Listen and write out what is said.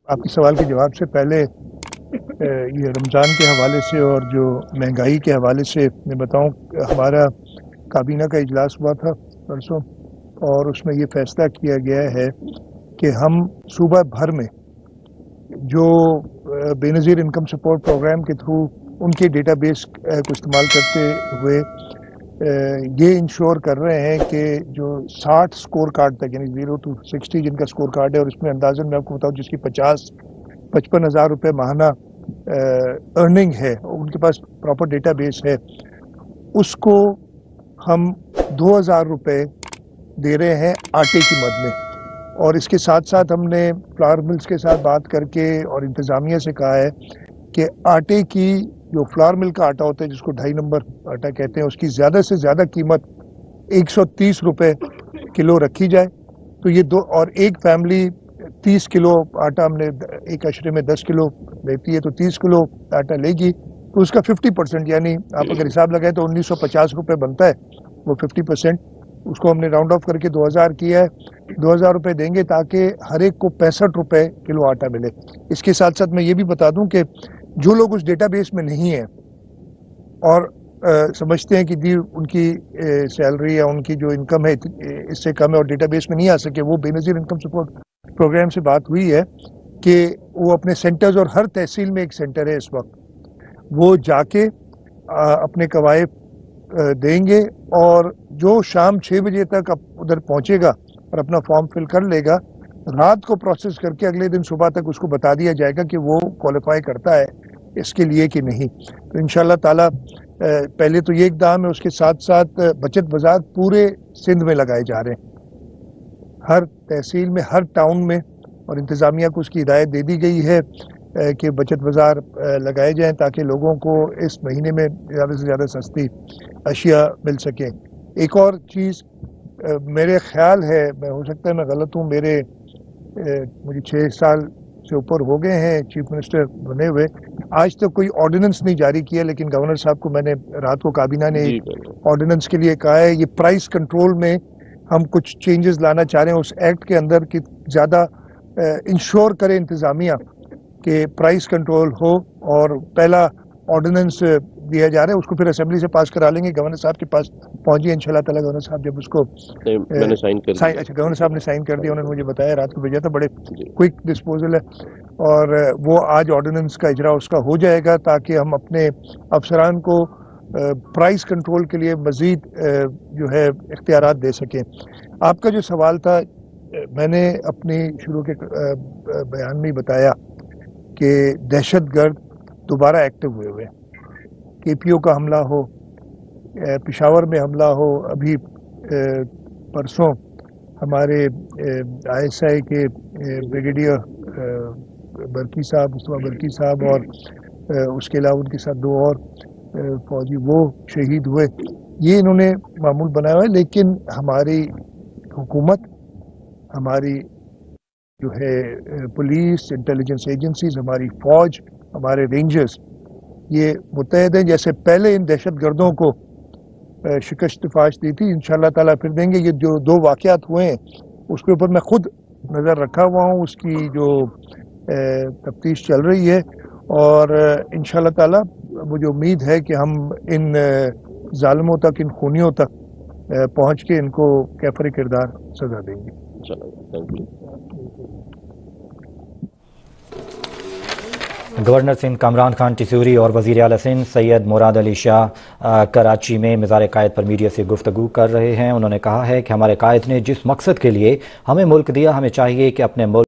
आपके सवाल के जवाब से पहले ये रमज़ान के हवाले से और जो महंगाई के हवाले से मैं बताऊं, हमारा काबीना का इजलास हुआ था परसों, और उसमें ये फैसला किया गया है कि हम सूबा भर में जो बेनज़ीर इनकम सपोर्ट प्रोग्राम के थ्रू उनके डेटाबेस को इस्तेमाल करते हुए ये इंश्योर कर रहे हैं कि जो 60 स्कोर कार्ड तक, यानी 0 to 60 जिनका स्कोर कार्ड है, और इसमें अंदाज़न मैं आपको बताऊं जिसकी 55 हज़ार रुपये माहाना अर्निंग है, उनके पास प्रॉपर डेटाबेस है, उसको हम 2000 रुपये दे रहे हैं आटे की मद में। और इसके साथ साथ हमने फ्लावर मिल्स के साथ बात करके और इंतज़ामिया से कहा है कि आटे की, जो फ्लावर मिल का आटा होता है जिसको 2.5 नंबर आटा कहते हैं, उसकी ज़्यादा से ज़्यादा कीमत 130 रुपये किलो रखी जाए। तो ये दो, और एक फैमिली 30 किलो आटा, हमने एक अशरे में 10 किलो लेती है, तो 30 किलो आटा लेगी तो उसका 50%, यानी आप अगर हिसाब लगाए तो 1950 रुपये बनता है। वो 50% उसको हमने राउंड ऑफ करके 2000 किया है। 2000 रुपये देंगे ताकि हर एक को 65 रुपये किलो आटा मिले। इसके साथ साथ मैं ये भी बता दूं कि जो लोग उस डेटाबेस में नहीं हैं और समझते हैं कि जी उनकी सैलरी या उनकी जो इनकम है इससे कम है और डेटाबेस में नहीं आ सके, वो बेनज़ीर इनकम सपोर्ट प्रोग्राम से बात हुई है कि वो अपने सेंटर्स, और हर तहसील में एक सेंटर है इस वक्त, वो जाके अपने कवायद देंगे, और जो शाम 6 बजे तक उधर पहुंचेगा और अपना फॉर्म फिल कर लेगा, रात को प्रोसेस करके अगले दिन सुबह तक उसको बता दिया जाएगा कि वो क्वालिफाई करता है इसके लिए कि नहीं। तो इंशाल्लाह ताला पहले तो ये इक़दाम है, उसके साथ साथ बचत बाज़ार पूरे सिंध में लगाए जा रहे हैं, हर तहसील में, हर टाउन में, और इंतज़ामिया को उसकी हिदायत दे दी गई है कि बचत बाज़ार लगाए जाएं ताकि लोगों को इस महीने में ज़्यादा से ज़्यादा सस्ती अशिया मिल सके। एक और चीज़ मेरे ख्याल है, मैं हो सकता है मैं गलत हूँ, मुझे 6 साल से ऊपर हो गए हैं चीफ मिनिस्टर बने हुए, आज तक कोई ऑर्डिनेंस नहीं जारी किया, लेकिन गवर्नर साहब को मैंने रात को काबीना ने ऑर्डिनेंस के लिए कहा है। ये प्राइस कंट्रोल में हम कुछ चेंजेस लाना चाह रहे हैं उस एक्ट के अंदर कि ज़्यादा इंश्योर करे इंतज़ामिया कि प्राइस कंट्रोल हो, और पहला ऑर्डिनेंस दिया जा रहा है, उसको फिर असेंबली से पास करा लेंगे, गवर्नर साहब के पास पहुंची इंशाल्लाह ताला। गवर्नर साहब जब उसको मैंने साइन कर दिया, अच्छा गवर्नर साहब ने साइन कर दिया, उन्होंने मुझे बताया, रात को भेजा था, बड़े क्विक डिस्पोजल है, और वो आज ऑर्डिनेंस का इजरा उसका हो जाएगा ताकि हम अपने अफसरान को प्राइस कंट्रोल के लिए मजीद जो है इख्तियारात दे सकें। आपका जो सवाल था, मैंने अपनी शुरू के बयान में ही बताया कि दहशतगर्द दोबारा एक्टिव हुए KPO का हमला हो, पेशावर में हमला हो, अभी परसों हमारे ISI के ब्रिगेडियर बरकी साहब, मुस्तफा बरकी साहब, और उसके अलावा उनके साथ 2 और फौजी वो शहीद हुए। ये इन्होंने मामूल बनाया हुआ है, लेकिन हमारी हुकूमत, हमारी जो है पुलिस, इंटेलिजेंस एजेंसीज, हमारी फौज, हमारे रेंजर्स, ये मुत्तहद हैं। जैसे पहले इन दहशतगर्दों को शिकस्त फाश दी थी, इंशाल्लाह ताला फिर देंगे। ये जो 2 वाक़यात हुए हैं उसके ऊपर मैं खुद नज़र रखा हुआ हूँ, उसकी जो तफ्तीश चल रही है, और इंशाल्लाह ताला मुझे उम्मीद है कि हम इन जालिमों तक, इन खूनियों तक पहुँच के इनको कैफर किरदार सजा देंगे। गवर्नर सिंध कामरान खान टिसूरी और वज़ीर आला सिंध सैयद मुराद अली शाह कराची में मज़ार कायद पर मीडिया से गुफ्तगू कर रहे हैं। उन्होंने कहा है कि हमारे कायद ने जिस मकसद के लिए हमें मुल्क दिया, हमें चाहिए कि अपने मुल्क